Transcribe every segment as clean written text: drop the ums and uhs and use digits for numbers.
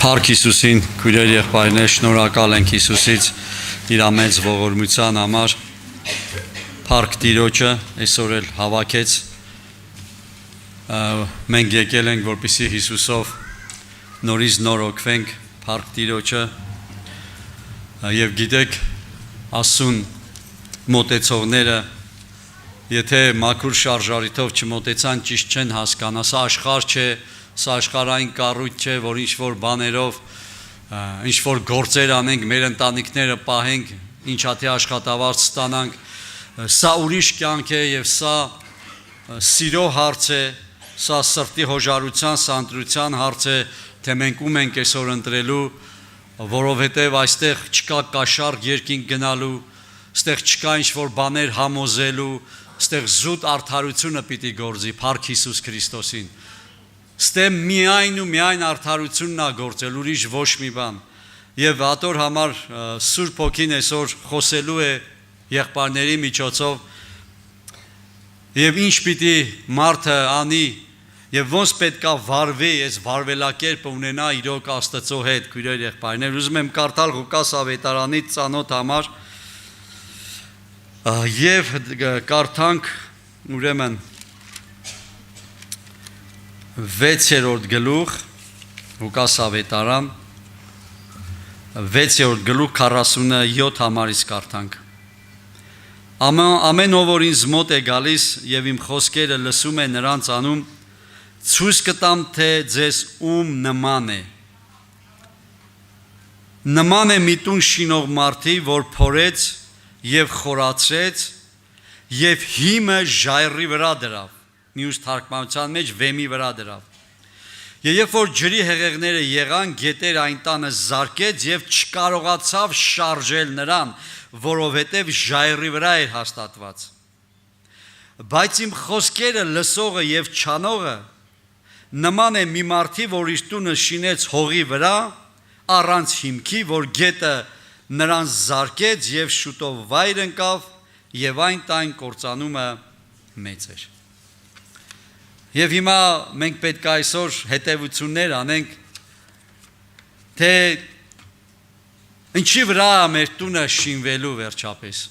Փառք Հիսուսին, քույրեր եղբայրներ, շնորհակալ ենք Հիսուսից իր ամենից ողորմության համար։ Փառք Տիրոջը այսօր էլ հավաքեց։ Մենք եկել ենք, որպեսզի Հիսուսով նորից նոր օգվենք, փառք Տիրոջը։ Եվ գիտեք, ասուն մոտեցողները, եթե մաքուր շարժարիթով չմոտեցան, ճիշտ չեն հասկանա, սա աշխարհ չէ, սա աշխարհային կառույց չէ, որ ինչ-որ բաներով, ինչ-որ գործեր անենք, մեր ընտանիքները պահենք, ինչա թե աշխատավարձ ստանանք, սա ուրիշ կյանք է եւ սա սիրո հարց է, սա սրտի հոժարության, սանտրության հարց է, թե մենք ում ենք այսօր ընտրելու, որովհետեւ այստեղ չկա կաշառք երկինք գնալու, այստեղ չկա ինչ-որ բաներ համոզելու, այստեղ զուտ արդարությունը պիտի գործի, փառք Հիսուս Քրիստոսին։ Ստե միայն ու միայն արդարությունն է գործել, ուրիշ ոչ մի բան։ Եվ ատոր համար Սուրբ Հոգին այսօր խոսելու է եղբայրների միջոցով, եւ ինչ պիտի մարդը անի, եւ ոնց պետքա վարվի, այս վարվելակերպը ունենա իրոք Աստծո հետ, քույրեր եղբայրներ։ Ուզում եմ կարդալ Ղուկաս ավետարանից ծանոթ համար, եւ կարդանք ուրեմն 6-րդ գլուխ Ղուկաս ավետարան 6-րդ գլուխ 47 համարից կարդանք։ Ամեն ով որ ինձ մոտ է գալիս եւ իմ խոսքերը լսում է նրանց անում, ցույց կտամ թե ձեզ ում նման է։ Նման է մի տուն շինող մարդի, որ փորեց եւ խորացրեց եւ հիմը ժայռի վրա դրավ, մյուս թարգմանության մեջ վեմի վրա դրավ։ Եվ երբ որ ջրի հեղեղները եղան, գետեր այն տանը զարկեց եւ չկարողացավ շարժել նրան, որովհետեւ ժայռի վրա էր հաստատված։ Բայց իմ խոսքերը լսողը եւ չանողը նման է մի մարդի, որ իր տունը շինեց հողի վրա, առանց հիմքի, որ գետը նրան զարկեց եւ շուտով վայր ընկավ եւ այն տայն կործանումը մեծ էր։ Եվ հիմա մենք պետք է այսօր հետևություններ անենք, թե ինչի վրա մեր տունը շինվելու վերջապես։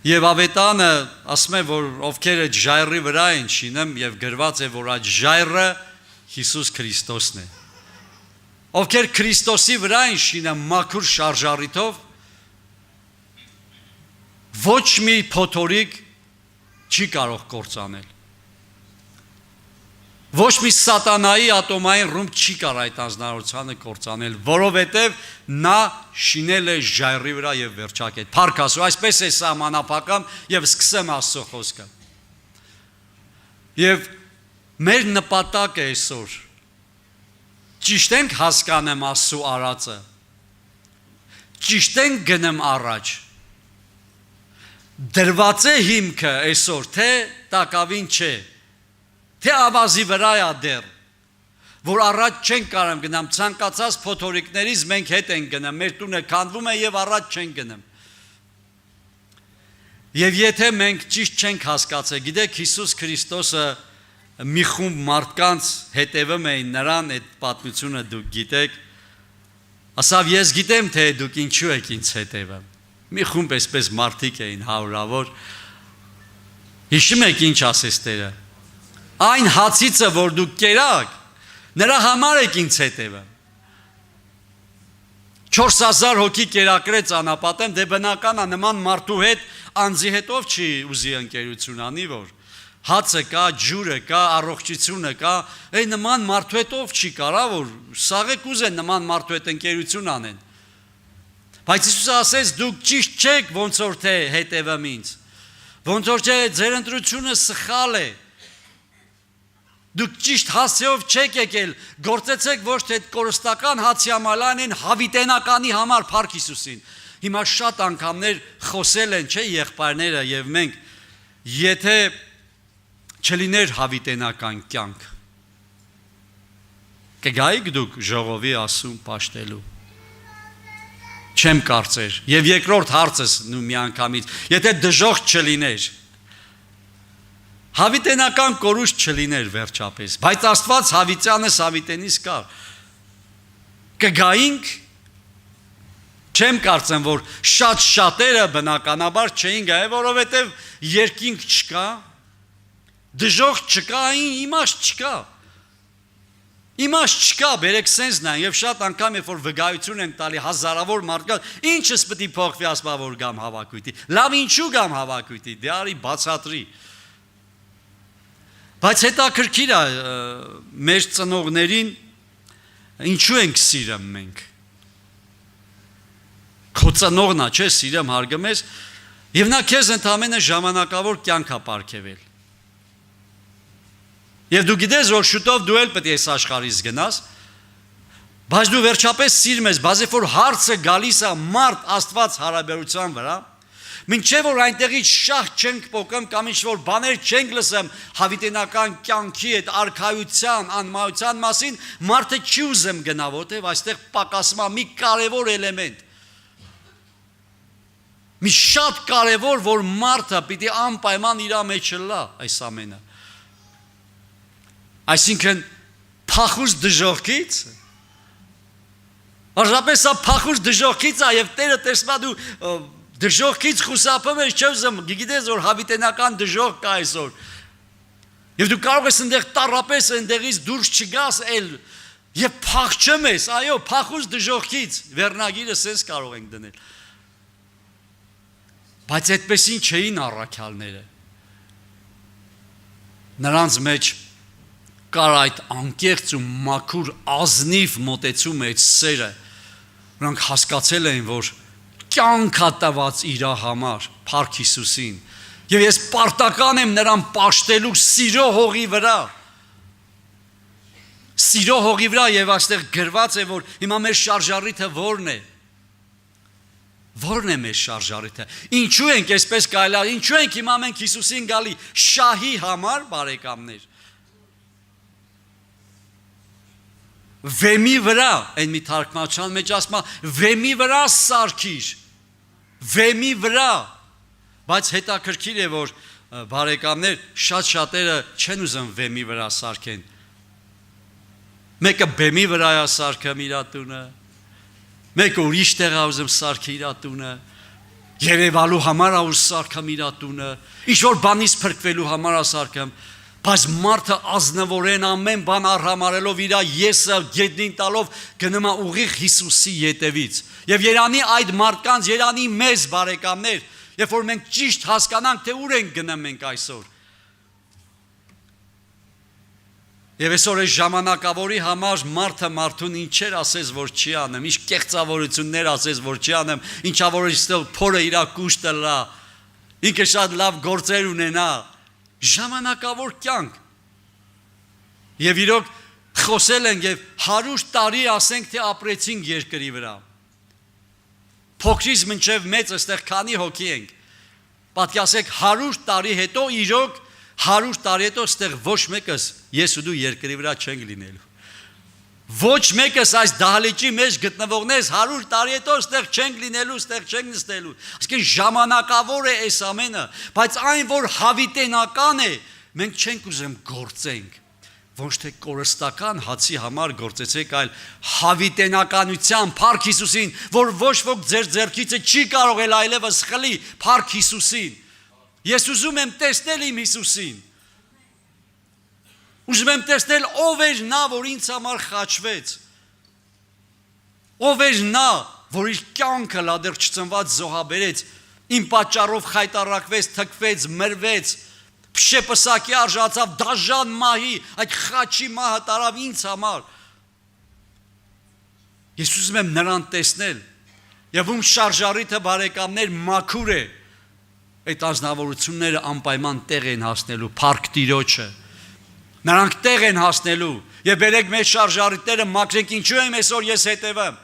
Եվ ավետանը ասում է, որ ովքեր այդ ժայռի վրա են շինում, եւ գրված է, որ այդ ժայռը Հիսուս Քրիստոսն է։ Ովքեր Քրիստոսի վրա են շինում մաքուր շարժարիթով, ոչ մի փոթորիկ չի կարող կործանել։ Ոչ մի սատանայի ատոմային ռումբ չի կարող այդ անձնարարությանը կործանել, որովհետև նա շինել է ժայռի վրա եւ վերջակետ։ Փառք Աստծո, այսպես է սահմանափակամ եւ սկսեմ Աստծո խոսքը։ Եվ մեր նպատակը այսօր ճիշտ ենք հասկանեմ Աստծո արածը։ Ճիշտ ենք գնեմ առաջ։ Դրված է հիմքը այսօր, թե տակավին չէ։ Թե ավազի վրա է դեռ, որ առաջ չենք կարող գնամ, ցանկացած փոթորիկներից մենք հետ ենք գնում, մեր տունը քանդվում է եւ առաջ չենք գնում։ Եվ եթե մենք ճիշտ չենք հասկացել, գիտեք Հիսուս Քրիստոսը մի խումբ մարդկանց հետևում էին նրան, այդ պատմությունը դուք գիտեք, ասավ ես գիտեմ թե դուք ինչու եք ինձ հետևում։ Մի խումբ այսպես մարդիկ էին հարյուրավոր։ Հիշում եք ինչ ասեց Տերը։ Այն հացիցը, որ դուք կերաք, նրա համար եք ինձ հետևը։ 4000 հոգի կերակրեց անապատեմ, դե բնական է նման մարդու հետ անձի հետով չի ուզի ընկերություն անի, որ հացը կա, ջուրը կա, առողջությունը կա, այ նման մարդու հետով չի կարա, որ սաղեք ուզեն նման մարդու հետ ընկերություն անեն։ Բայց Հիսուսը ասեց, դուք ճիշտ չեք, ոնց որ թե հետևեմ ինձ։ Ոնց որ թե ձեր ընտրությունը սխալ է։ Դուք ճիշտ հասցեով չեք եկել, գործեցեք ոչ թե կորստական հացիամալան են հավիտենականի համար, փառք Հիսուսին։ Հիմա շատ անգամներ խոսել են, չէ, եղբայրները եւ մենք, եթե չլիներ հավիտենական կյանք, կգայիք դուք ժողովի ասում պաշտելու։ Չեմ կարծեր։ Եվ երկրորդ հարցս նույն միանգամից, եթե դժոխք չլիներ, հավիտենական կորուստ չլիներ վերջապես, բայց Աստված հավիտյանս հավիտենից կար։ կգայինք, չեմ կարծեմ, որ շատերը բնականաբար չէին գայ, որովհետև երկինք չկա, դժոխք չկա, իմաստ չկա։ Իմաստ չկա, բերեք սենսն այն, եւ շատ անգամ երբ որ վկայություն են տալի հազարավոր մարդկանց, ինչս պետք է փոխվի ասպա որ գամ հավաքույթի։ Լավ ինչու գամ հավաքույթի, դե արի բացատրի։ Բայց հետաքրքիր է մեր ծնողներին ինչու ենք սիրում մենք։ Քո ծնողն է, չէ, սիրում հարգում ես, եւ նա քեզ ընդամենը ժամանակավոր կյանք է ապարգևել։ Եվ դու գիտես, որ շուտով դու էլ պետք է այս աշխարհից գնաս, բայց դու վերջապես սիրում ես, բազե որ հարցը գալիս է մարդ Աստված հարաբերության վրա, մինչև որ այնտեղից շահ չենք փոխում կամ ինչ-որ բաներ չենք լսում հավիտենական կյանքի հետ արքայության, անմահության մասին, մարդը չի ուզում գնա, որտեղ այստեղ պակասում է մի կարևոր էլեմենտ։ Մի շատ կարևոր, որ մարդը պիտի անպայման իր մեջ լա այս ամենը։ Այսինքն փախուս դժոխքից Արժապես սա փախուս դժոխքից է եւ Տերը տեսնա դու դժոխքից խուսափում ես չէ ուզում գիտես որ հավիտենական դժոխք կա այսօր եւ դու կարող ես այնտեղ տարապես այնտեղից դուրս չգաս էլ եւ փախչում ես այո փախուս դժոխքից վերնագիրը sense կարող ենք դնել բայց այդպեսին չէին առաքյալները նրանց մեջ կար այդ անկեղծ ու մաքուր ազնիվ մոտեցում այդ սերը նրանք հասկացել էին որ կյանք տված իր համար Փառք Հիսուսին եւ ես պարտական եմ նրան պաշտելու սիրո հողի վրա եւ այստեղ գրված է որ հիմա մեր շարժառիթը որն է մեր շարժառիթը ինչու ենք այսպես կարելի ինչու ենք հիմա մենք Հիսուսին գալի շահի համար բարեկամներ Վեմի վրա, այն մի թարգմանության մեջ ասում է, վեմի վրա սարքիր, վեմի վրա, բայց հետաքրքիր է, որ բարեկամներ շատ-շատերը չեն ուզում վեմի վրա սարքեն, մեկը բեմի վրա է սարքում իր տունը, մեկը ուրիշ տեղ է ուզում սարքի իր տունը, երևալու համար է ուզում սարքում իր տունը, ինչ-որ բանից փրկվելու համար է սարքում, Բայց մարդը ազնվորեն ամեն բան առհամարելով իր եսը գետնին տալով գնում է ուղիղ Հիսուսի ետևից։ Եվ Երանի այդ մարդկանց, Երանի մեզ բարեկամներ, երբ որ մենք ճիշտ հասկանանք, թե ուր ենք գնում մենք այսօր։ Եվ այսօր այս ժամանակավորի համար մարդը մարդուն ինչեր ասես, որ չի անեմ, ինչ կեղծավորություններ ասես, որ չի անեմ, ինչա որ փորը իր կուշտը լա, ինքը շատ լավ գործեր ունենա ժամանակավոր կյանք եւ իրոք խոսել են եւ 100 տարի ասենք թե ապրեցինք երկրի վրա փոքրից մինչեւ մեծ այստեղ քանի հոգի ենք պատկասեք 100 տարի հետո իրոք 100 տարի հետո այստեղ ոչ մեկս ես ու դու երկրի վրա չենք լինելու ոչ մեկս այս դահլիճի մեջ գտնվողներս 100 տարի հետո այստեղ չենք լինելու, այստեղ չենք նստելու։ Այսինքն ժամանակավոր է այս ամենը, բայց այն որ հավիտենական է, մենք չենք ուզում գործենք։ Ոչ թե կորստական հացի համար գործեցեք, այլ հավիտենականության Փառք Հիսուսին, որ ոչ ոք ձեր ձեռքիցը չի կարող էլ այլևս խլի Փառք Հիսուսին։ Ես ուզում եմ տեսնել իմ Հիսուսին։ Ուզում եմ տեսնել ով էր նա, որ ինձ համար խաչվեց։ Ով էր նա, որ իր կյանքը լադեր չծնված զոհաբերեց, իմ պատճառով խայտարակվեց, թքվեց, մրվեց, փշեպսակի արժացավ, դաժան մահի, այդ խաչի մահը տարավ ինձ համար։ Ես ուզում եմ նրան տեսնել, եւ ում շարժառիթը բարեկամներ մաքուր է, այդ ազնվորությունները անպայման տեղ են հասնելու, Փառք Տիրոջը։ Նրանք տեղ են հասնելու եւ բերեք մեր շարժառիթները մաքրենք ինչու եմ այսօր ես հետևեմ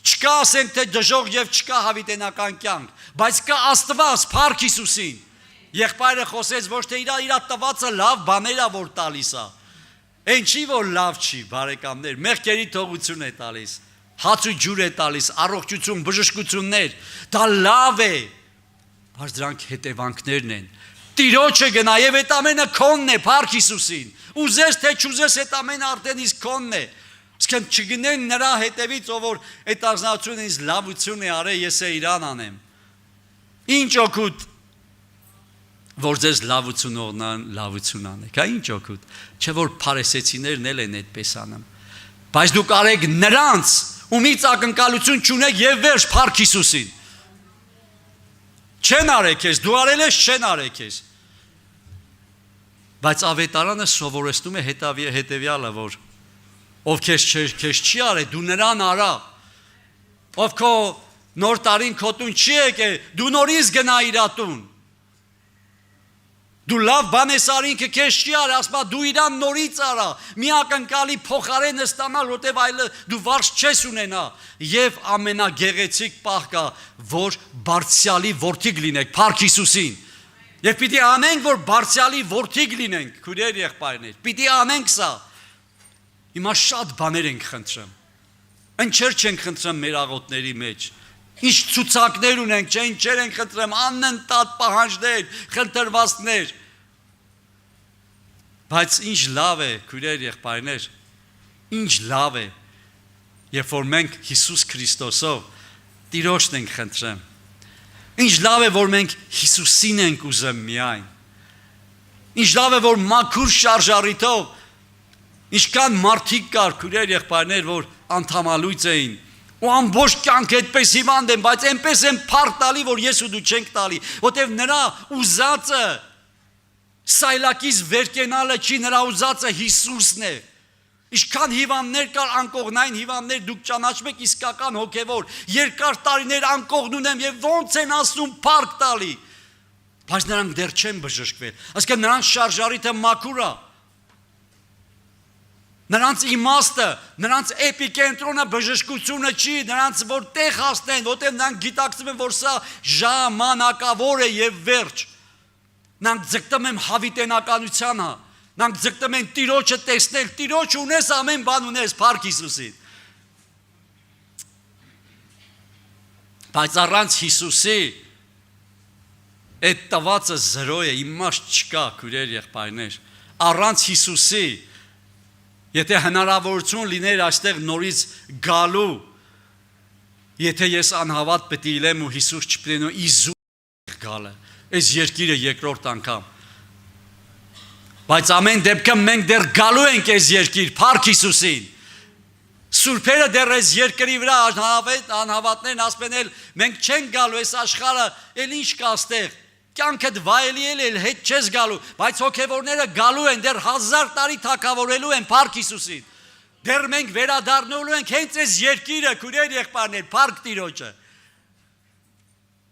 չկա ասենք թե դժոխք եւ չկա հավիտենական կյանք բայց կա Աստված Փառք Հիսուսին եղբայրը խոսեց ոչ թե իր տվածը լավ բաներ է որ տալիս է այն չի որ լավ չի բարեկամներ մեղքերի թողություն է տալիս հաց ու ջուր է տալիս առողջություն բժշկություններ դա լավ է բայց դրանք հետևանքներն են Տիրոջը գնա եւ այդ ամենը քոնն է Փառք Հիսուսին։ Ուզես թե չուզես այդ ամենը արդեն իսկ քոնն է։ Սկեն չգնեն նրա հետևից, ով որ այդ արժանացությունը ինձ լավություն է արել, ես է իրան անեմ։ Ինչ օգուտ, որ ձեզ լավություն անեք, հա ինչ օգուտ, չէ որ փարեսեցիներն էլ են այդպես անում։ Բայց դուք արեք նրանց, ումից ակնկալություն չունեք եւ վերջ Փառք Հիսուսին։ Չեն արեք ես, դու արել ես, չեն արեք ես։ Բայց ավետարանը սովորեցնում է հետևյալը, որ ով քեզ չի արել, դու նրան արա։ Ով քո նոր տարին քո տուն չի եկել, դու նորից գնա իր տուն։ Դու լավ բան ես արին, ինքը քեզ չի արել, ասма դու իրան նորից արա։ Մի ակնկալի փոխարենը ստանալ, որտեվ այլ դու վարձ չես ունենա։ Եվ ամենագեղեցիկ պահ կա, որ բարձյալի որդիք լինեք, Փառք Հիսուսին։ Եվ պիտի անենք, որ բարձյալի որդիք լինենք, քույրեր եղբայրներ, պիտի անենք սա։ Հիմա շատ բաներ ենք խնդրում։ Ինչեր չենք խնդրում մեր աղոթների մեջ։ Ինչ ցուցակներ ունենք, ինչեր ենք խնդրում, անընդհատ պահանջներ, խնդրվածքներ։ Բայց ինչ լավ է, քույրեր եղբայրներ, ինչ լավ է, երբ որ մենք Հիսուս Քրիստոսով Տիրոջն ենք խնդրում։ Ինչ լավ է, որ մենք Հիսուսին ենք ուզում միայն։ Ինչ լավ է, որ մաքուր շարժառիթով ինչքան մարդիկ կար, քույրեր եղբայրներ, որ անդամալույց էին, ու ամբողջ կյանք այդպես հիվանդ են, բայց այնպես են փառք տալի, որ ես ու դու չենք տալի, որտեվ նրա ուզածը սայլակից վերկենալը չի, նրա ուզածը Հիսուսն է։ Ինչքան հիվանդներ կար, անկողնային հիվանդներ, դուք ճանաչում եք իսկական հոգևոր, երկար տարիներ անկողն ունեմ եւ ոնց են ասում փառք տալի, բայց նրանք դեռ չեն բժշկվել, այսինքն նրանց շարժառիթը մաքուր է։ Նրանց իմաստը, նրանց էպիկենտրոնը բժշկությունը չի, նրանց որ տեղ հասնեն, որտեղ նրանք գիտակցում են, որ սա ժամանակավոր է եւ վերջ։ Նրանք ձգտում են հավիտենականությանը, նրանք ձգտում են Տիրոջը տեսնել, Տիրոջ ունես, ամեն բան ունես, Փառք Հիսուսին։ Բայց առանց Հիսուսի այդ տվածը զրո է, իմաստ չկա, քույրեր եղբայրներ։ Առանց Հիսուսի եթե հնարավորություն լիներ այստեղ նորից գալու, եթե ես անհավատ պետք է լինեմ ու Հիսուս չպիտի իզուր գալը, այս երկիրը երկրորդ անգամ։ Բայց ամեն դեպքում մենք դեռ գալու ենք այս երկիր, Փառք Հիսուսին։ Սուրբերը դեռ այս երկրի վրա անհավատներն ասում են, մենք չենք գալու այս աշխարհը, էլ ինչ կա այստեղ։ Կյանքդ վայելի էլ հետ չես գալու, բայց հոգևորները գալու են, դեռ 1000 տարի թագավորելու են Փառք Հիսուսին։ Դեռ մենք վերադառնալու ենք հենց այս երկիրը, քույրեր եղբայրներ, Փառք Տիրոջը։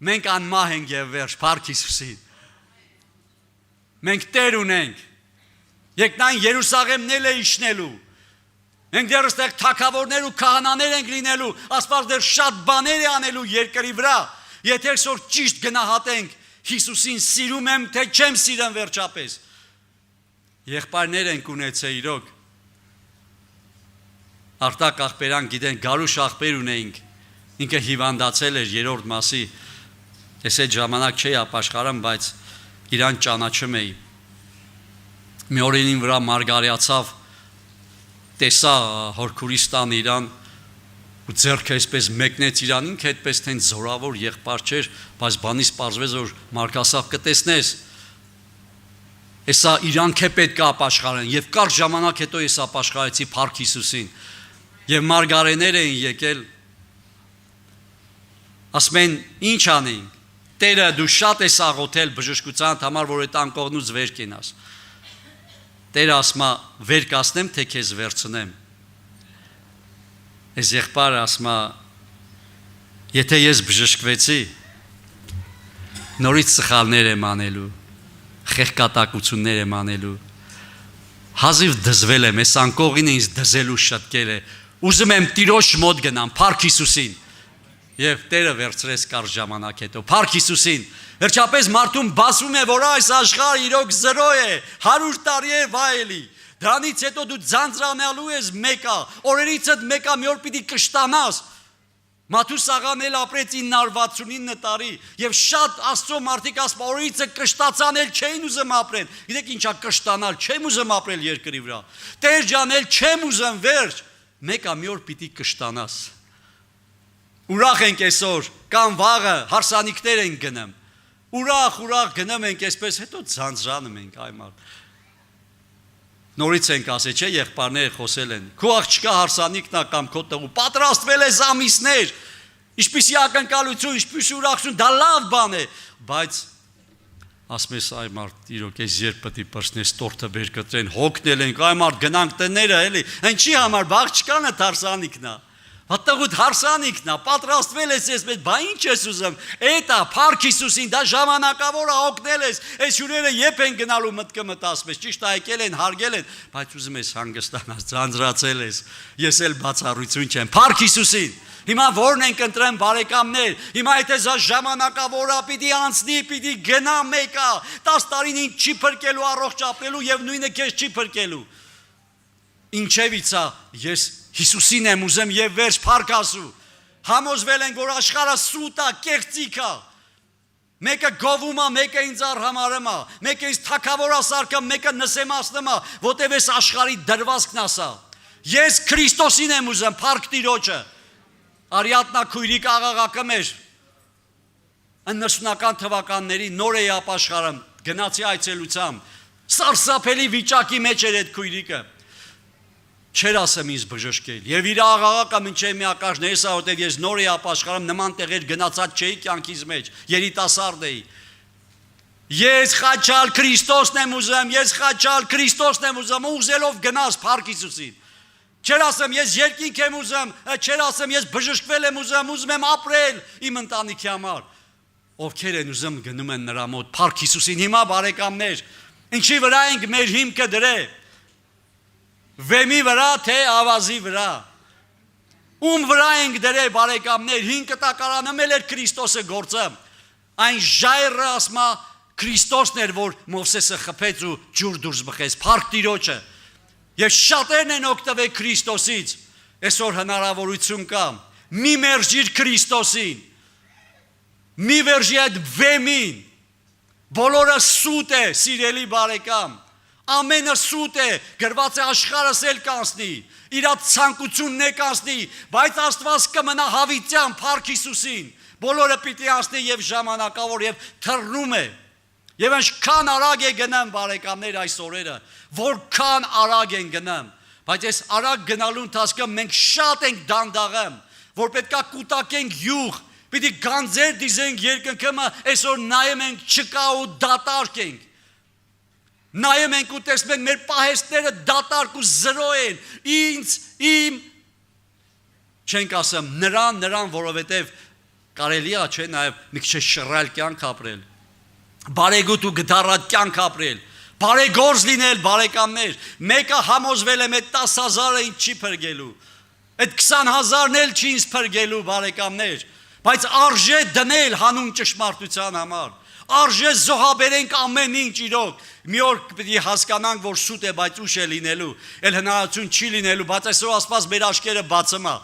Մենք անմահ ենք եւ վերջ, Փառք Հիսուսին։ Մենք Տեր ունենք։ Եկնային Երուսաղեմն է իջնելու։ Մենք դեռ այստեղ թագավորներ ու քահանաներ ենք լինելու, Աստված դեռ շատ բաներ է անելու երկրի վրա։ Եթե այսօր ճիշտ գնահատենք Հիսուսին սիրում եմ, թե չեմ սիրում վերջապես։ Եղբայրներ ենք ունեցել իրոք։ Արտակ աղբերան գիտեն, Գարուշ աղբեր ունեինք։ Ինքը հիվանդացել էր 3-րդ մասի։ Ես այդ ժամանակ չէի ապաշխարում, բայց իրան ճանաչում էի։ Մի օրերին վրա մարգարեացավ, տեսա հորքուրիստան իրան, ու ձեռքը այսպես մեկնեց իրան, ինքը այդպես թեն զորավոր եղբայր չէր, բայց բանից պարզվեց, որ մարգասավ կտեսնես, հեսա իրանք է պետք է ապաշխարեն, և կարճ ժամանակ հետո ես ապաշխարեցի Փառք Հիսուսին, և մարգարեներ էին եկել, ասում են, ինչ անեինք, Տերը դու շատ ես աղոթել բժշկության համար, որ այդ անկողնուց վեր կենաս, Տերը ասում է, վեր կասնեմ, թե քեզ վերցնեմ, Այս եղբայրը ասում է, եթե ես բժշկվեցի, նորից սխալներ եմ անելու, խեղկատակություններ եմ անելու, հազիվ դզվել եմ, այս անկողին ինձ դզելու շտկել է, ուզում եմ Տիրոջ մոտ գնամ, Փառք Հիսուսին, և Տերը վերցրեց կարճ ժամանակ հետո, Փառք Հիսուսին, վերջապես մարդուն բացվում է, որ այս աշխարհը իրոք զրո է, 100 տարի է վայելի, դրանից հետո դու ձանձրանալու ես մեկը, օրերիցդ մեկը մի օր պիտի կշտանաս, Մաթուսաղան էլ ապրեց 969 տարի եւ շատ Աստծո մարդիկ ասում օրիցը կշտացան էլ չէին ուզում ապրել։ Գիտեք ինչա կշտանալ, չեմ ուզում ապրել երկրի վրա։ Տեր ջան, էլ չեմ ուզում վերջ։ Մեկը մի օր պիտի կշտանաս։ Ուրախ ենք այսօր, կամ վաղը հարսանիքներ ենք գնում։ Ուրախ գնում ենք այսպես, հետո ձանձրանում ենք այմար։ Նորից ենք ասել, չէ, եղբայրները խոսել են։ Քո աղջկա հարսանիքն է կամ քո տղու պատրաստվել է ամիսներ։ Ինչպիսի ակնկալություն, ինչպիսի ուրախություն, դա լավ բան է, բայց ասում ես այ մարդ իրոք ես երբ պետք է պրծնես տորթը բեր կտրեն, հոգնել ենք, այ մարդ գնանք տները, էլի։ Ինչի համար աղջկանը հարսանիքն է։ Հատտղուտ հարսանիքն է, պատրաստվել ես ես, բա ինչ ես ուզում, էտա, Փառք Հիսուսին, դա ժամանակավոր է, օգնել ես, այս հյուրերը եփ են գնալու մտքը մտածում ես, ճիշտ է եկել են, հարգել են, բայց ուզում ես հանգստանալ, ձանձրացել ես, ես էլ բացառություն չեմ, Փառք Հիսուսին, հիմա որն ենք ընտրեմ բարեկամներ, հիմա եթե զա ժամանակավոր է, պիտի անցնի, պիտի գնա մեկը, 10 տարին ինձ չի փրկելու, առողջ ապրելու եւ նույնը քեզ չի փրկելու, ինչևից է, ես Հիսուսին եմ ուզեմ եւ վերջ Փառք ասու, համոզվել ենք, որ աշխարհը սուտ է, կեղծիք է, մեկը գովում է, մեկը ինձ արհամարում է, մեկը ինձ թակավոր է սարքում, մեկը նսեմացնում է, որտեւ ես աշխարհի դրվածքն ասա, ես Քրիստոսին եմ ուզում, Փառք Տիրոջը, Արիատնա քույրիկ աղաղակը մեր, 90-ական թվականների նոր էի ապաշխարում, գնացի այցելությամբ, սարսափելի վիճակի մեջ էր այդ քույրիկը, չեր ասեմ ինձ բժշկել, եւ իր աղաղակը մինչեւ միակաշն է, հեսա որտեւ ես նոր էի ապաշխարում, նման տեղեր գնացած չէի կյանքիս մեջ, երիտասարդ էի, ես խաչալ Քրիստոսն եմ ուզում, ես խաչալ Քրիստոսն եմ ուզում, ուզելով գնաս Փառք Հիսուսին, չեր ասեմ ես երկինք եմ ուզում, չեր ասեմ ես բժշկվել եմ ուզում եմ ապրել իմ ընտանիքի համար, ովքեր են ուզում գնում են նրա մոտ, Փառք Հիսուսին, հիմա բարեկամներ, ինչի վրա ենք մեր հիմքը դրել, Վեմի վրա, թե ավազի վրա, ում վրա ենք դրել բարեկամներ, հին կտակարանում էլ էր Քրիստոսը գործը, այն ժայռը ասմա Քրիստոսն էր, որ Մովսեսը խփեց ու ջուր դուրս բխեց, Փառք Տիրոջը, եւ շատերն են օգտվել Քրիստոսից, այսօր հնարավորություն կա, մի մերժիր Քրիստոսին, մի վերժի այդ վեմին, բոլորը սուտ է, սիրելի բարեկամ, ամենը սուտ է, գրված է աշխարհս էլ կանցնի, իր ցանկությունն է կանցնի, բայց Աստված կմնա հավիտյան Փառք Հիսուսին, բոլորը պիտի անցնի եւ ժամանակավոր եւ թռնում է, եւ ինչքան արագ է գնամ բարեկամներ այս օրերը, որքան արագ են գնամ, բայց այս արագ գնալու ընթացքում մենք շատ ենք դանդաղում, որ պետքա կուտակենք յուղ, պիտի գանձեր դիզենք երկնքը, այսօր նայում ենք չկա ու դատարկ ենք, նայում ենք ու տեսնում ենք մեր պահեստները դատարկ ու զրո են, ինձ, իմ, չենք ասեմ, նրան, որովհետև կարելի է, չէ, նաև մի քիչ շռայլ կյանք ապրել, բարեգութ ու գդառատ կյանք ապրել, բարեգործ լինել բարեկամներ, մեկը համոզվել եմ այդ 10,000-ը ինձ չի փրկելու, այդ 20,000-ն էլ չի ինձ փրկելու բարեկամներ, բայց արժե դնել հանուն ճշմարտության համար, արժե զոհաբերենք ամեն ինչ իրոք, մի օր պիտի հասկանանք, որ սուտ է, բայց ուշ է լինելու, էլ հնարավորություն չի լինելու, բայց այսօր Աստված մեր աչքերը բացում է,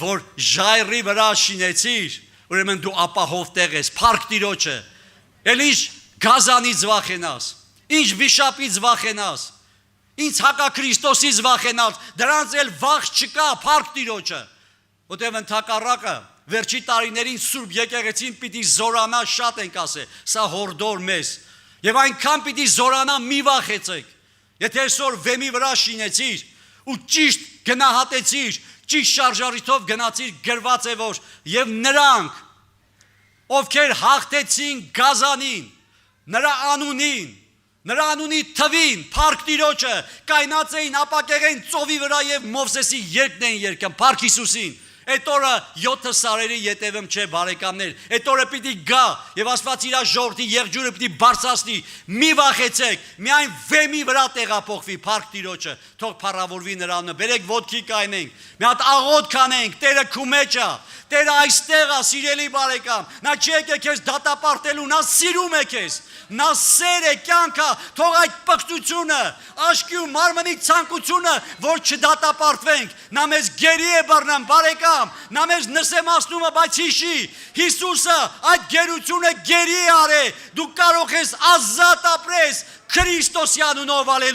որ ժայռի վրա շինեցիր, ուրեմն դու ապահով տեղ ես, Փառք Տիրոջը, էլ ինչ գազանից վախենաս, ինչ վիշապից վախենաս, ինչ հակաքրիստոսից վախենաս, դրանց էլ վախ չկա, Փառք Տիրոջը, որտեղ ընդհակառակը վերջի տարիներին Սուրբ եկեղեցին պիտի զորանա, շատ ենք ասել, սա հորդոր մեզ, եւ այնքան պիտի զորանա, մի վախեցեք, եթե այսօր վեմի վրա շինեցիր, ու ճիշտ գնահատեցիր, ճիշտ շարժարիթով գնացիր, գրված է որ, եւ նրանք, ովքեր հաղթեցին Գազանին, նրա անունի թվին, Փառք Տիրոջը, կայնած էին ապակեղեն ծովի վրա եւ Մովսեսի երկն են երկում, Փառք Հիսուսին, այդ օրը 7 սարերի ետևում չէ բարեկամներ, այդ օրը պիտի գա եւ Աստված իր ժողովրդի եղջյուրը պիտի բարձրացնի, մի վախեցեք, միայն վեմի վրա տեղափոխվի, Փառք Տիրոջը, թող փառավորվի նրա անունը, բերեք ոտքի կայնենք, մի հատ աղոթ կանենք, Տերը քու մեջ է, Տերը այստեղ է, սիրելի բարեկամ, նա չի եկել քեզ դատապարտելու, նա սիրում է քեզ, նա սեր է կյանքը, թող այդ պղծությունը, աշկի ու մարմնի ցանկությունը, որ չդատապարտվենք, նա մեզ գերի է բռնում, բարեկամ, նա մեզ նսեմացնում է, բայց հիշի, Հիսուսը այդ գերությունը գերի է արել, դու կարող ես ազատ ապրես Քրիստոսի անունով, ալելույա։